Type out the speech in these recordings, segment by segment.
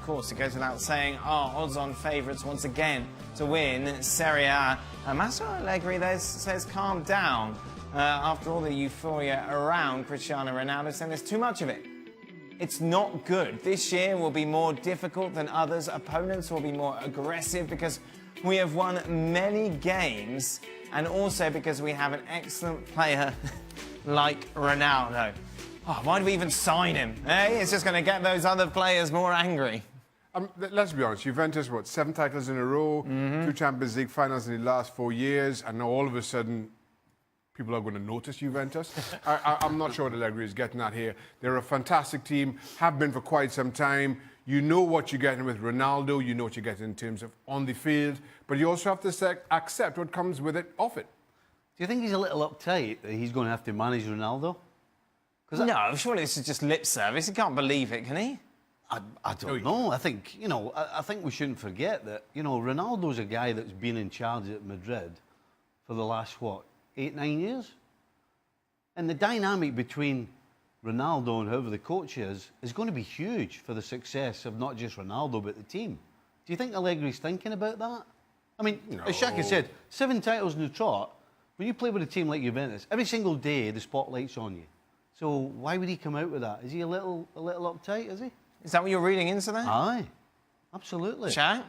course, it goes without saying, are odds-on favourites once again to win Serie A. Massimo Allegri says calm down after all the euphoria around Cristiano Ronaldo, saying there's too much of it. It's not good. This year will be more difficult than others. Opponents will be more aggressive because we have won many games and also because we have an excellent player like Ronaldo. Oh, why do we even sign him? Eh? It's just going to get those other players more angry. Let's be honest, Juventus, 7 titles in a row, 2 Champions League finals in the last 4 years, and now all of a sudden people are going to notice Juventus. I'm not sure what Allegri is getting at here. They're a fantastic team, have been for quite some time. You know what you're getting with Ronaldo, you know what you're getting in terms of on the field, but you also have to accept what comes with it, off it. Do you think he's a little uptight that he's going to have to manage Ronaldo? No, surely this is just lip service. He can't believe it, can he? I don't know. I think, I think we shouldn't forget that, Ronaldo's a guy that's been in charge at Madrid for the last, 8, 9 years? And the dynamic between Ronaldo and whoever the coach is going to be huge for the success of not just Ronaldo, but the team. Do you think Allegri's thinking about that? I mean, as Shaka said, 7 titles in the trot. When you play with a team like Juventus, every single day the spotlight's on you. So why would he come out with that? Is he a little uptight, is he? Is that what you're reading into that? Aye, absolutely. Chat?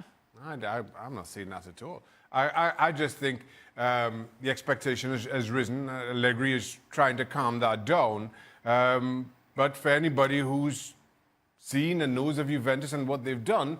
I'm not seeing that at all. I just think the expectation has risen. Allegri is trying to calm that down. But for anybody who's seen and knows of Juventus and what they've done,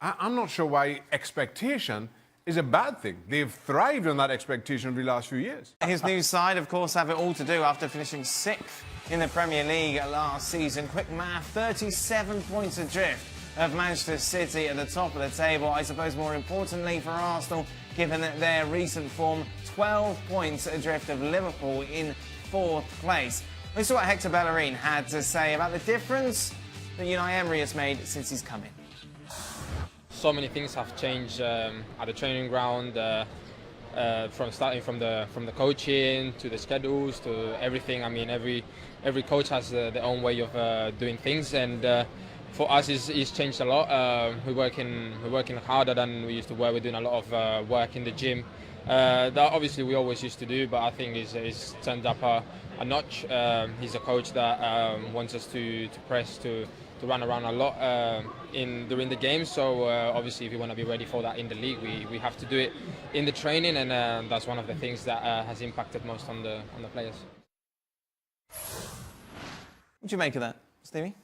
I'm not sure why expectation is a bad thing. They've thrived on that expectation over the last few years. His new side, of course, have it all to do after finishing 6th in the Premier League last season. Quick math, 37 points adrift of Manchester City at the top of the table. I suppose more importantly for Arsenal, given their recent form, 12 points adrift of Liverpool in 4th place. We saw what Hector Bellerin had to say about the difference that Unai Emery has made since he's come in. So many things have changed at the training ground, from starting from the coaching to the schedules to everything. I mean, every coach has their own way of doing things, and for us, it's changed a lot. We're working harder than we used to work. We're doing a lot of work in the gym. That obviously we always used to do, but I think he's turned up a notch. He's a coach that wants us to press, to run around a lot during the game. So obviously, if we want to be ready for that in the league, we have to do it in the training, and that's one of the things that has impacted most on the players. What do you make of that, Stevie?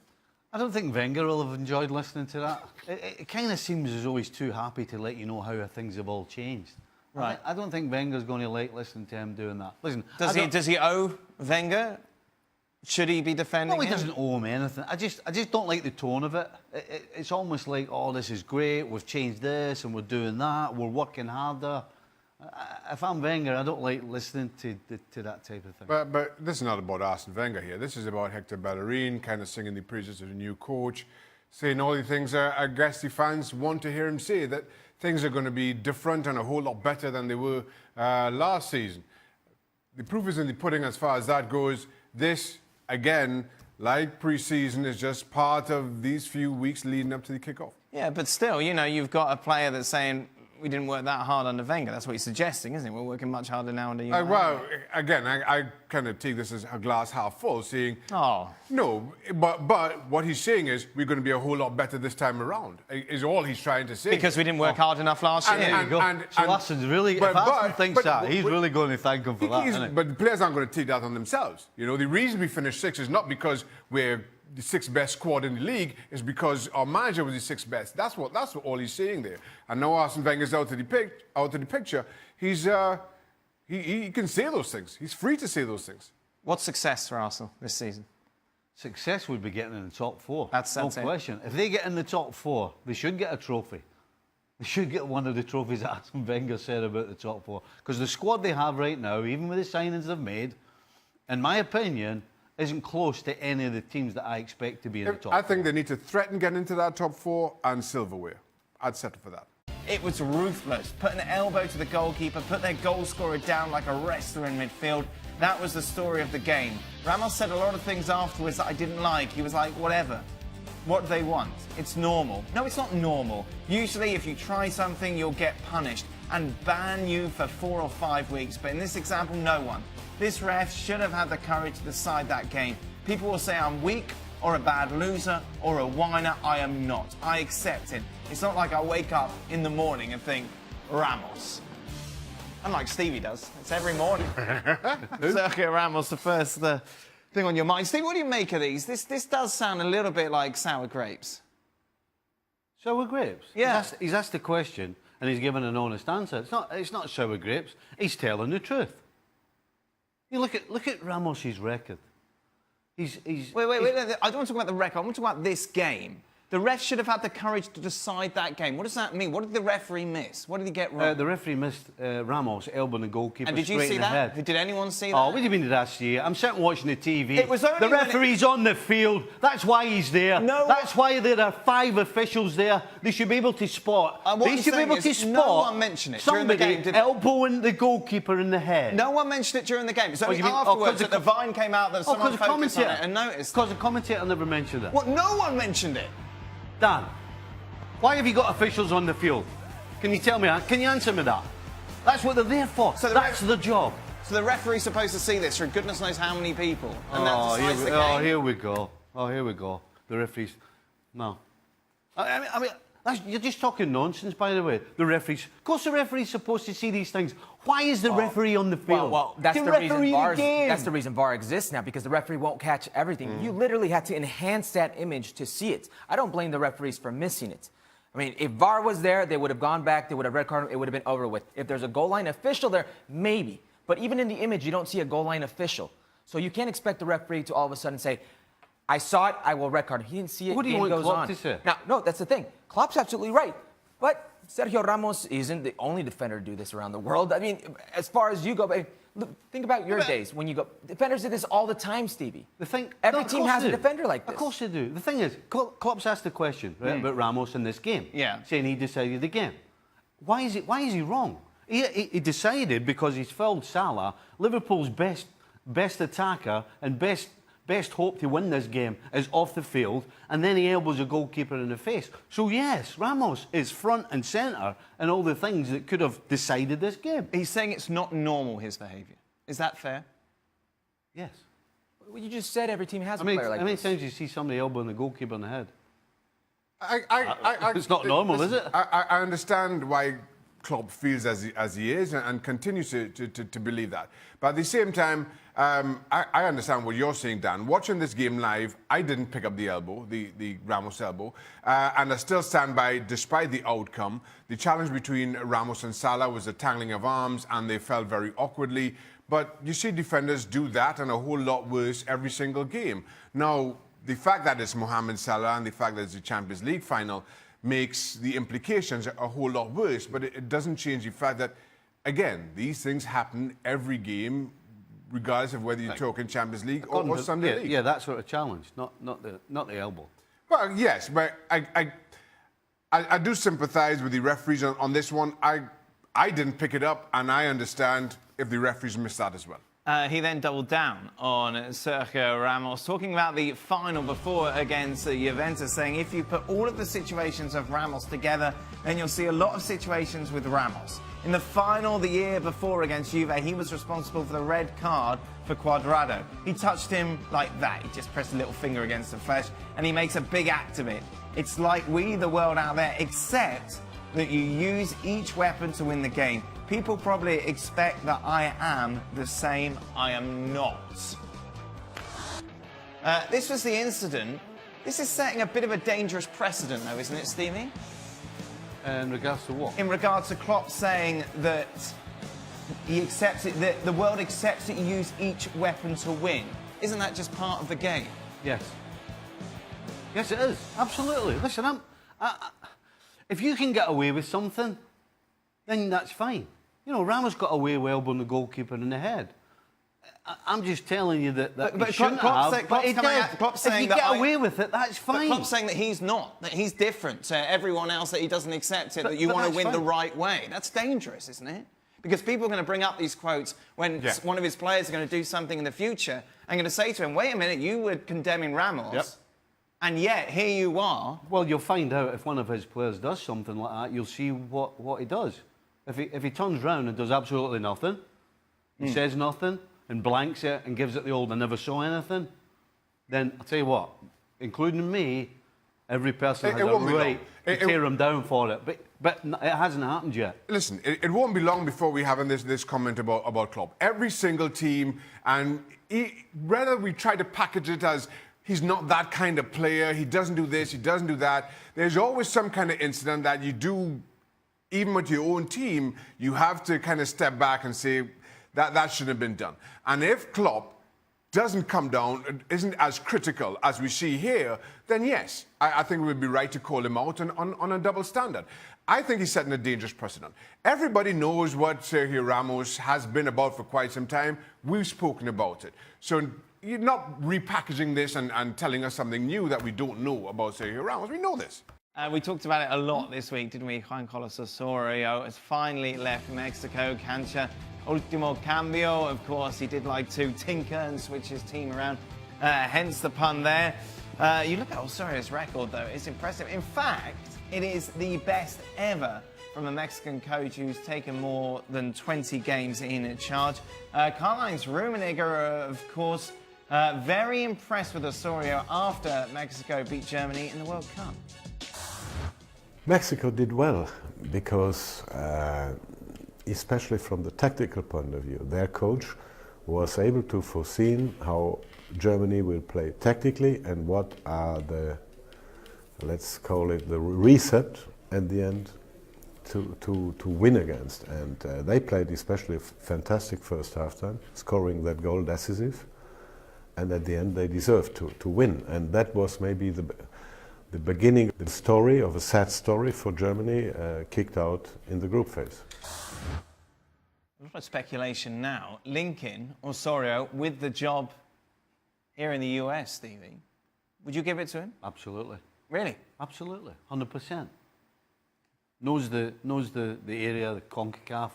I don't think Wenger will have enjoyed listening to that. It kind of seems as though he's too happy to let you know how things have all changed. Right. I don't think Wenger's going to like listening to him doing that. Listen, does he owe Wenger? Should he be defending him? No, he doesn't owe him anything. I just don't like the tone of it. It's almost like, oh, this is great, we've changed this and we're doing that, we're working harder. If I'm Wenger, I don't like listening to that type of thing. But this is not about Arsene Wenger here. This is about Hector Bellerin kind of singing the praises of the new coach, saying all the things I guess the fans want to hear him say, that things are going to be different and a whole lot better than they were last season. The proof is in the pudding as far as that goes. This, again, like pre-season, is just part of these few weeks leading up to the kickoff. Yeah, but still, you've got a player that's saying, we didn't work that hard under Wenger. That's what he's suggesting, isn't it? We're working much harder now under you. Well, again, I kind of take this as a glass half full, saying... Oh. No, but what he's saying is we're going to be a whole lot better this time around, is all he's trying to say. Because we didn't work hard enough last year. So Arsene really, if Arsene thinks that, he's really going to thank him for that, isn't he? But the players aren't going to take that on themselves. The reason we finished 6th is not because we're the 6th best squad in the league, is because our manager was the 6th best. That's what all he's saying there. And now Arsene Wenger's out of the picture. He can say those things. He's free to say those things. What's success for Arsenal this season? Success would be getting in the top 4. That's no question. If they get in the top 4, they should get a trophy. They should get one of the trophies that Arsene Wenger said about the top 4. Because the squad they have right now, even with the signings they've made, in my opinion, isn't close to any of the teams that I expect to be in the top 4. I think they need to threaten getting into that top 4 and silverware. I'd settle for that. It was ruthless. Put an elbow to the goalkeeper, put their goal scorer down like a wrestler in midfield. That was the story of the game. Ramos said a lot of things afterwards that I didn't like. He was like, whatever. What do they want? It's normal. No, it's not normal. Usually, if you try something, you'll get punished and ban you for 4 or 5 weeks. But in this example, no one. This ref should have had the courage to decide that game. People will say I'm weak or a bad loser or a whiner. I am not. I accept it. It's not like I wake up in the morning and think, Ramos. Unlike Stevie does. It's every morning. Sergio Ramos, the first thing on your mind. Steve, what do you make of these? This does sound a little bit like sour grapes. Sour grapes? Yeah. He's asked a question and he's given an honest answer. It's not sour grapes. He's telling the truth. You look at Ramos's record. Wait. I don't want to talk about the record. I want to talk about this game. The ref should have had the courage to decide that game. What does that mean? What did the referee miss? What did he get wrong? The referee missed Ramos elbowing the goalkeeper and did you straight see in the that? head. Did anyone see that? Oh, what do you mean did I see it? I'm sitting watching the TV. It was only the referee's on the field. That's why he's there. No, that's why there are 5 officials there. They should be able to spot. What they I'm should be able saying to is spot no one mentioned it during the somebody game, did they? elbowing the goalkeeper in the head. No one mentioned it during the game. It's only you mean- afterwards because that the Vine came out that someone because the focused on commentator it and noticed. Because the commentator never mentioned it. What? No one mentioned it. Dan, why have you got officials on the field? Can you tell me that? Can you answer me that? That's what they're there for. So that's the job. So the referee's supposed to see this through goodness knows how many people, and that Oh, decides the game. here we go. Oh, here we go. The referees. No. I mean you're just talking nonsense, by the way. The referees. Of course, the referee's supposed to see these things. Why is the referee on the field? Well, that's to the reason referee VAR. the game. That's the reason VAR exists now, because the referee won't catch everything. You literally had to enhance that image to see it. I don't blame the referees for missing it. I mean, if VAR was there, they would have gone back, they would have red carded, it would have been over with. If there's a goal line official there, maybe. But even in the image, you don't see a goal line official. So you can't expect the referee to all of a sudden say, I saw it, I will red card him. He didn't see it, What do you game want goes Klopp on. to say? Now, no, that's the thing. Klopp's absolutely right. But Sergio Ramos isn't the only defender to do this around the world. I mean, as far as you go, look, think about your days when you go. Defenders do this all the time, Stevie. Every team has a defender like this. Of course they do. The thing is, Klopp's asked the question about Ramos in this game. Yeah. Saying he decided the game. Why is he wrong? He decided because he's fouled Salah, Liverpool's best attacker and best hope to win this game is off the field, and then he elbows a goalkeeper in the face. So yes, Ramos is front and centre in all the things that could have decided this game. He's saying it's not normal, his behaviour. Is that fair? Yes. Well, you just said every team has a player like how many this. times do you see somebody elbowing the goalkeeper in the head? I It's not normal, is it? I understand why Klopp feels as he is and continues to believe that. But at the same time, I understand what you're saying, Dan. Watching this game live, I didn't pick up the elbow, the Ramos elbow, and I still stand by, despite the outcome, the challenge between Ramos and Salah was a tangling of arms, and they fell very awkwardly. But you see defenders do that and a whole lot worse every single game. Now, the fact that it's Mohamed Salah and the fact that it's the Champions League final makes the implications a whole lot worse, but it doesn't change the fact that, again, these things happen every game, regardless of whether you're talking Champions League or Sunday League. Yeah, that sort of challenge, not the elbow. Well, yes, but I do sympathise with the referees on this one. I didn't pick it up, and I understand if the referees missed that as well. He then doubled down on Sergio Ramos, talking about the final before against Juventus, saying if you put all of the situations of Ramos together, then you'll see a lot of situations with Ramos. In the final the year before against Juve, he was responsible for the red card for Cuadrado. He touched him like that. He just pressed a little finger against the flesh, and he makes a big act of it. It's like we, the world out there, except that you use each weapon to win the game. People probably expect that I am the same. I am not. This was the incident. This is setting a bit of a dangerous precedent, though, isn't it, Stevie? In regards to what? In regards to Klopp saying that he accepts it, that the world accepts that you use each weapon to win. Isn't that just part of the game? Yes. Yes, it is. Absolutely. Listen, if you can get away with something, then that's fine. You know, Ramos got away with elbowing the goalkeeper in the head. I'm just telling you that he shouldn't have, but he did. If you get away with it, that's fine. But Klopp's saying that he's not, that he's different to everyone else, that he doesn't accept it, that you want to win the right way. That's dangerous, isn't it? Because people are going to bring up these quotes when one of his players is going to do something in the future and going to say to him, wait a minute, you were condemning Ramos. And yet, here you are. Well, you'll find out if one of his players does something like that. You'll see what he does. If he turns round and does absolutely nothing, he says nothing and blanks it and gives it the old "I never saw anything," then I'll tell you what, including me, every person has a right to tear him down for it. But it hasn't happened yet. Listen, it won't be long before we have this comment about Klopp. Every single team, and whether we try to package it as he's not that kind of player, he doesn't do this, he doesn't do that, there's always some kind of incident that you do, even with your own team, you have to kind of step back and say that shouldn't have been done. And if Klopp doesn't come down, isn't as critical as we see here, then yes, I think it would be right to call him out on a double standard. I think he's setting a dangerous precedent. Everybody knows what Sergio Ramos has been about for quite some time. We've spoken about it. So you're not repackaging this and telling us something new that we don't know about Sergio Ramos. We know this. We talked about it a lot this week, didn't we? Juan Carlos Osorio has finally left Mexico. Cancha Ultimo Cambio. Of course, he did like to tinker and switch his team around. Hence the pun there. You look at Osorio's record, though. It's impressive. In fact, it is the best ever from a Mexican coach who's taken more than 20 games in charge. Karl-Heinz Rummenigge, of course, very impressed with Osorio after Mexico beat Germany in the World Cup. Mexico did well because, especially from the tactical point of view, their coach was able to foresee how Germany will play tactically and what are the, let's call it the reset at the end to win against. And they played especially a fantastic first half-time, scoring that goal decisive. And at the end they deserved to win. And that was maybe the beginning, the story of a sad story for Germany, kicked out in the group phase. A lot of speculation now linking Osorio with the job here in the US, Stevie. Would you give it to him? Absolutely. Really? Absolutely, 100%. Knows the area, the CONCACAF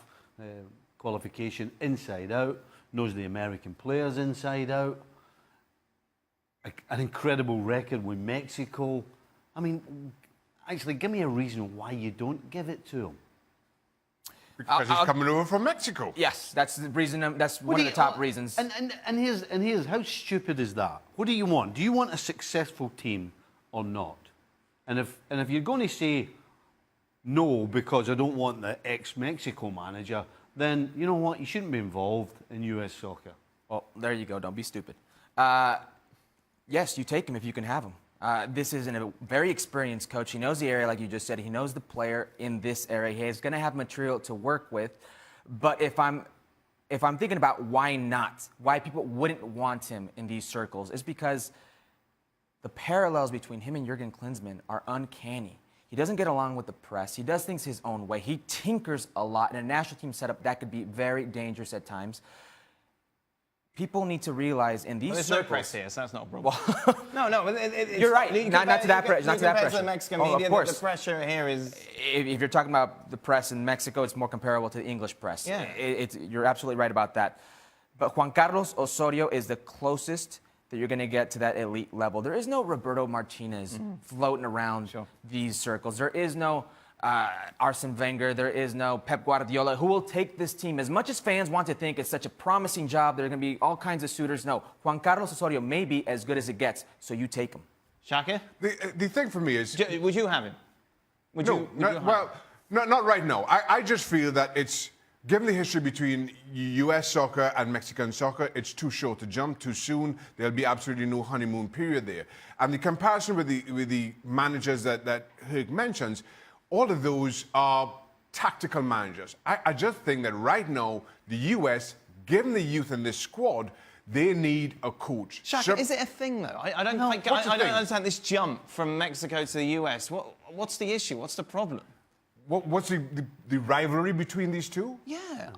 qualification inside out. Knows the American players inside out. An incredible record with Mexico. I mean, actually, give me a reason why you don't give it to him. Because he's coming over from Mexico. Yes, that's the reason. That's one of the top reasons. And here's how stupid is that? What do you want? Do you want a successful team or not? And if you're going to say no because I don't want the ex-Mexico manager, then you know what? You shouldn't be involved in US soccer. Well, there you go. Don't be stupid. Yes, you take him if you can have him. This is a very experienced coach. He knows the area, like you just said. He knows the player in this area. He's going to have material to work with. But if I'm thinking about why not, why people wouldn't want him in these circles, is because the parallels between him and Jurgen Klinsmann are uncanny. He doesn't get along with the press. He does things his own way. He tinkers a lot. In a national team setup, that could be very dangerous at times. People need to realize in these there's circles... no press here, so that's not a problem. No, you're right. Not to that pressure. Not to that pressure. The Mexican media, of course. The pressure here is... If you're talking about the press in Mexico, it's more comparable to the English press. Yeah. You're absolutely right about that. But Juan Carlos Osorio is the closest that you're going to get to that elite level. There is no Roberto Martinez floating around these circles. There is no Arsene Wenger. There is no Pep Guardiola who will take this team. As much as fans want to think it's such a promising job, there are going to be all kinds of suitors. No, Juan Carlos Osorio may be as good as it gets, so you take him. Shaka? The thing for me is... Would you have him? Not right now. I just feel that it's... Given the history between US soccer and Mexican soccer, it's too short to jump too soon. There'll be absolutely no honeymoon period there. And the comparison with the managers that Herc mentions, all of those are tactical managers. I just think that right now, the US, given the youth in this squad, they need a coach. Shaka, is it a thing, though? I don't understand this jump from Mexico to the US. What's the issue? What's the problem? What's the rivalry between these two? Yeah.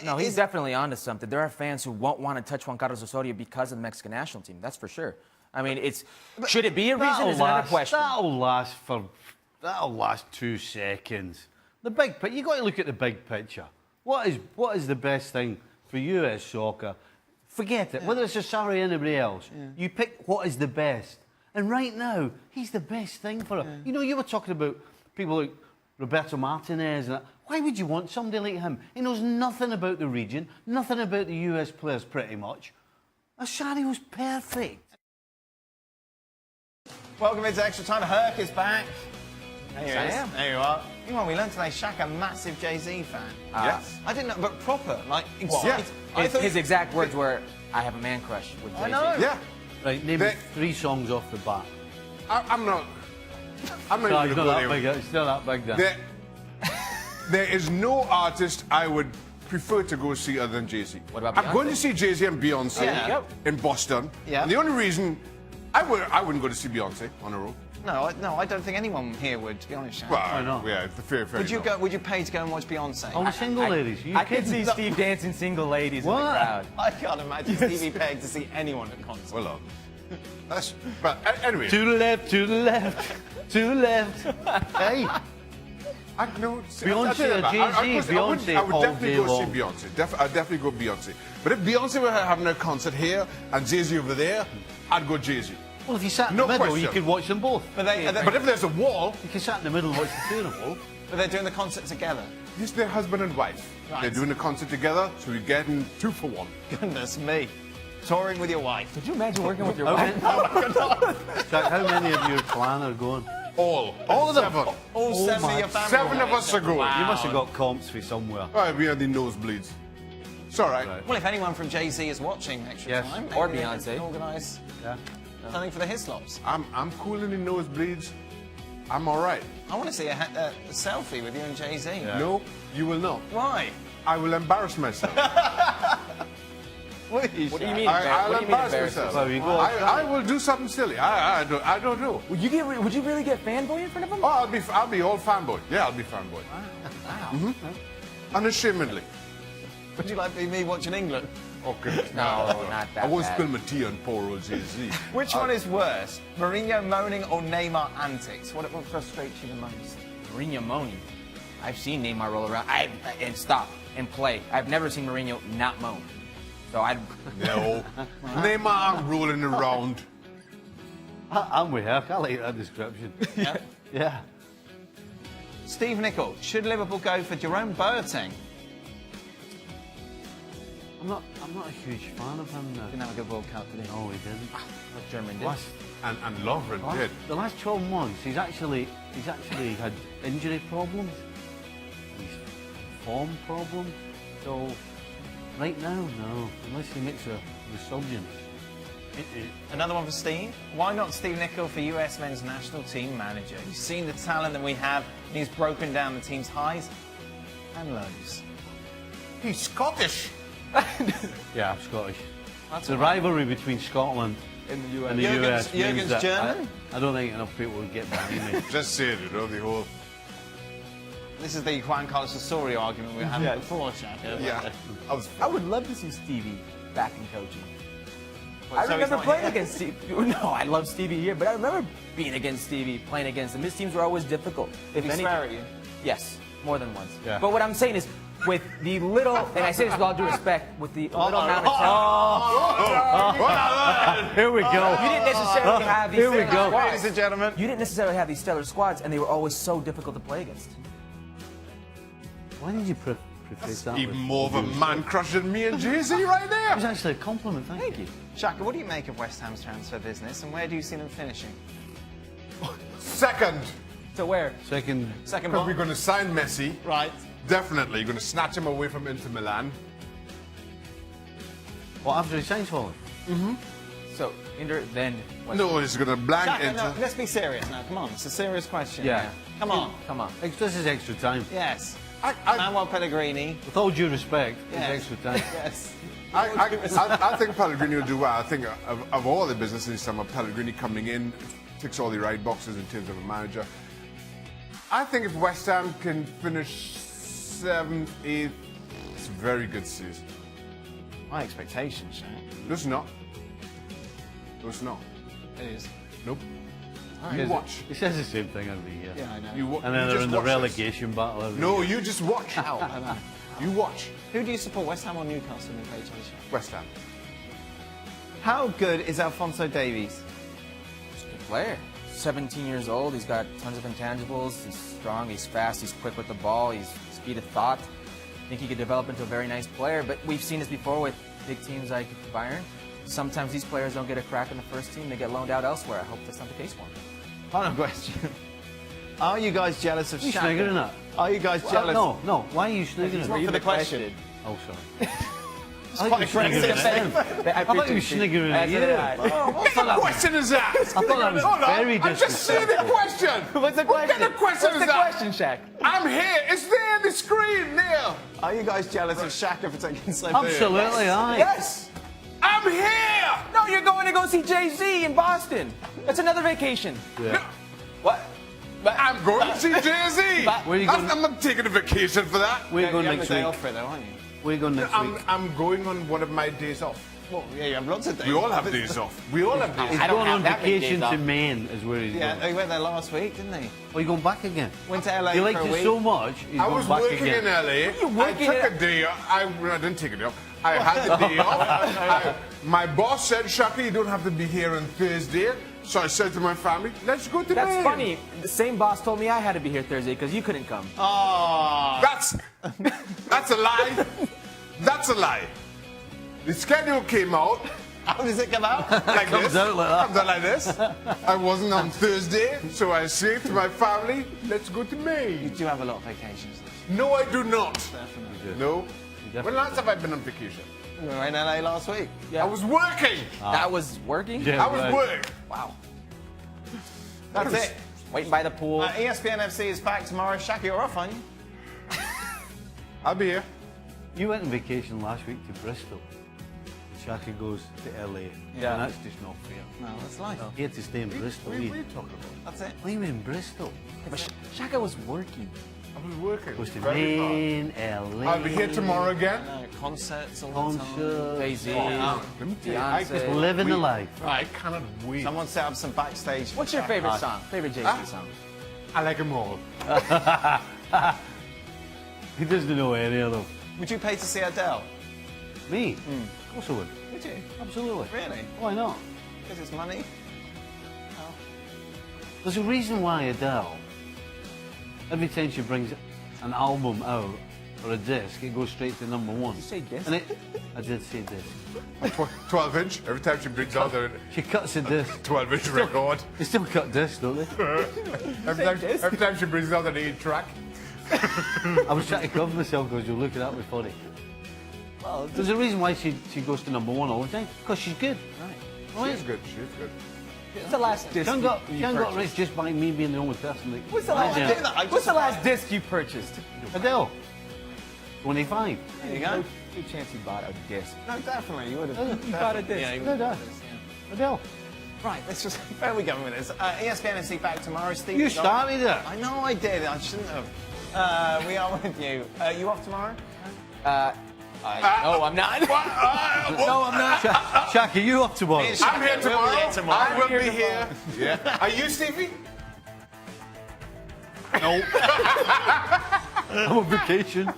No, he's definitely onto something. There are fans who won't want to touch Juan Carlos Osorio because of the Mexican national team. That's for sure. I mean, should it be a reason? Is another question. That'll last 2 seconds. The big you got to look at the big picture. What is the best thing for US soccer? Forget it. Whether it's Asari or anybody else, you pick what is the best. And right now, he's the best thing for her. You know, you were talking about people like Roberto Martinez and that. Why would you want somebody like him? He knows nothing about the region, nothing about the US players pretty much. Ashari was perfect. Welcome into Extra Time. Herc is back. There he Yes, is. I am. There you are. Meanwhile, we learned today Shaq a massive Jay-Z fan. Yes. I didn't know, but proper, like, Yeah. His exact words were, "I have a man crush with Jay-Z." I know. Yeah. Right, name They- 3 songs off the bat. I'm not No, even it's going not to that go big. there. It's not that big, then. There is no artist I would prefer to go see other than Jay-Z. What about I'm going Beyonce? to see Jay-Z and Beyonce Yeah. in Boston. Yeah. And the only reason I wouldn't go to see Beyonce on a road. No, I don't think anyone here would, to be honest, Shaq. Well, not? yeah, it's fair would you enough. go? Would you pay to go and watch Beyonce? All the single ladies. You I could kidding? see Steve dancing single ladies in the What? crowd. I can't imagine Stevie paying to see anyone at concert. Well, that's. But anyway, To the left, to the left, to the left. Hey, I know Beyonce I tell you or that, Jay-Z, Beyonce I would all definitely day go long. see Beyonce. I'd definitely go Beyonce. But if Beyonce were having a concert here and Jay-Z over there, I'd go Jay-Z. well, if you sat in No the middle, you question. could watch them both. But But if there's a wall, You could sat in the middle and watch the two of them. they're doing the concert together. this they're husband and wife. Right. They're doing a concert together, so we're getting 2 for 1. Goodness me. Touring with your wife. Could you imagine working with your How wife? many, Jack, how many of your clan are going? All All of them? 7. All 7 of your family. 7 of us are going. You must have got comps for somewhere. All right, we had the nosebleeds. It's all right. Right. Well, if anyone from Jay-Z is watching Extra Yes. Time, Or maybe they Beyonce. can organise Yeah. something for the Hislops. I'm cool in the nosebleeds. I'm all right. I want to see a selfie with you and Jay-Z. No, you will not. Why? I will embarrass myself. What What do you mean? I'll what do you mean embarrass embarrass myself. Well, you go I will do something silly. I don't know. Would you really get fanboy in front of him? Oh, I'll be all fanboy. Yeah, I'll be fanboy. Wow. Unashamedly. Would you like to be me watching England? Okay. No, not that I won't bad. spill my tea on poor old Jay-Z. Which one is worse, Mourinho moaning or Neymar antics? What frustrates you the most? Mourinho moaning. I've seen Neymar roll around and stop and play. I've never seen Mourinho not moan. So I'd. No. Neymar rolling around. I'm with her. I like that description. Yeah. Yeah. Steve Nicol, should Liverpool go for Jerome Boateng? I'm not a huge fan of him now. Didn't have a good World Cup, did he? No, he didn't. What German did. Last, And Lovren did. the last 12 months, he's actually had injury problems. He's form problems. So right now, no. Unless he makes a resurgence. Another one for Steve. Why not Steve Nicol for US men's national team manager? You've seen the talent that we have, and he's broken down the team's highs and lows. He's Scottish. Yeah, I'm Scottish. That's The all right. rivalry between Scotland In the US. and the Jurgen's- US means Jurgen's that German? I don't think enough people would get behind me. Just saying, you know, the whole. This is the Juan Carlos Osorio argument we were having Yeah. before, Shaq. Yeah. I would love to see Stevie back in coaching. Well, I so he's remember not playing here? against Stevie. No, I love Stevie here, but I remember being against Stevie, playing against him. His teams were always difficult. If Did he any- swear at you? Yes, more than once. Yeah. But what I'm saying is, with the little, and I say this with all due respect, with the little amount of talent, Here we go. you didn't necessarily have these Here we stellar go. squads. Ladies and gentlemen. You didn't necessarily have these stellar squads, and they were always so difficult to play against. Why did you preface that? Even with- more of a man crush than me and Jay-Z right It there. was actually a compliment, thank you. Shaka, what do you make of West Ham's transfer business, and where do you see them finishing? Second, So where? Second, Second because we're block. going to sign Messi. Right. Definitely. You're going to snatch him away from Inter Milan. what after he signs for him? So Inter, then West No, he's going to blank Shaka, Inter. no, let's be serious now. Come on, it's a serious question. Yeah. here. Come on. Come on. This is extra time. Yes. I Manuel Pellegrini. With all due respect, Yes. it's extra time. Yes. I think Pellegrini will do well. I think of all the business this summer, Pellegrini coming in ticks all the right boxes in terms of a manager. I think if West Ham can finish 7th, 8th, it's a very good season. My expectations, Shaq. No, it's not. No, it's not. It is. Nope. He You says- watch. He says the same thing every year. Yeah, I know. And then you they're just in the watch this. relegation battle every No, year. you just watch. Ow, I know. You watch. Who do you support, West Ham or Newcastle in the play, Shaq? West Ham. How good is Alphonso Davies? player. 17 years old. He's got tons of intangibles. He's strong. He's fast. He's quick with the ball. He's speed of thought. I think he could develop into a very nice player. But we've seen this before with big teams like Bayern. Sometimes these players don't get a crack in the first team. They get loaned out elsewhere. I hope that's not the case for him. Final question. Are you guys jealous of You Shaka? sniggering that? Are you guys jealous? No. Why are you sniggering? Not for the question. Oh, sorry. I quite thought you were sniggering at him. I thought you were sniggering at you. What kind of question is that? I thought that was Hold on, very I just see the disrespectful. question. What's the What kind of question is that? question, Shaq? I'm here. It's there on the screen, there. Are you guys jealous of Shaka for taking so Absolutely, aye. Yes. I'm here. No, you're going to go see Jay-Z in Boston. That's another vacation. Yeah. What? I'm going to see Jay-Z. Where are you going? I'm not taking a vacation for that. We're going You have next a day week. off for it, though, aren't you? We're going next week. I'm going on one of my days off. Well, yeah, you have lots of days. We all have days off. We all have days He's I don't going have on that many vacation days to off. Maine, is where he's Yeah, going. he went there last week, didn't he? Oh, you going back again? Went to LA You for liked a it week. so much, he's I going was back working again. in LA. you I working took in- a day off. I didn't take a day off. I had the day off. My boss said, Shaka, you don't have to be here on Thursday. So I said to my family, let's go to That's Maine. funny. The same boss told me I had to be here Thursday because you couldn't come. Oh, That's a lie. That's a lie. The schedule came out how does it come out? like Comes this. out like that. Comes out like this. I wasn't on Thursday, so I said to my family, let's go to You Maine. do have a lot of vacations. No, I do not. Definitely. No. definitely When last have I been on vacation? We were in LA last week. Yeah. I was working. That was working? Yeah, I was right. working. Wow. That's it. Waiting by the pool. ESPN FC is back tomorrow. Shaka, you're off, aren't you? I'll be here. You went on vacation last week to Bristol. Shaka goes to LA. Yeah. And that's just not fair. No, that's life. He had to stay in Bristol. What are He you talking about? That's it. he was in Bristol. But Shaka was working. I was working. Goes to Very hard. Maine, LA. I'll be here tomorrow again. Concerts all the time. Concert. Jay-Z, Let me tell you, I Beyonce. can- Living the life. I cannot wait. Someone set up some backstage. What's your favorite song? Favorite Jay-Z song? I like them all. He doesn't know any of them. Would you pay to see Adele? Me? Of course I would. Would you? Absolutely. Really? Why not? Because it's money? There's a reason why Adele, every time she brings an album out or a disc, it goes straight to number one. Did you say disc? And I did say disc. 12-inch. Every time she brings out a She cuts a disc. 12-inch record. They still cut discs, don't they? Every time she brings out an 8-track. I was trying to cover myself because you're looking at me funny. Well, there's a reason why she goes to number one all the time. Because she's good. Right. She's good. She's good. What's the last disc Can't you got purchased? rich just by me being the only person that... What's the last, Yeah. what's the last disc you purchased? Adele. 25. There you go. Good chance you bought a disc. No, definitely. You would have. You bought a disc. Yeah, you No, would no. have. Adele. Right, let's just. Where are we going with this? ESPN FC back tomorrow. Steve. You started it. I know I did. I shouldn't have. We are with you. You off tomorrow? No, I'm not. No, I'm not. Shaka, you up tomorrow? I'm here tomorrow. here tomorrow. I will be here. Yeah. Are you, Stevie? I'm on vacation.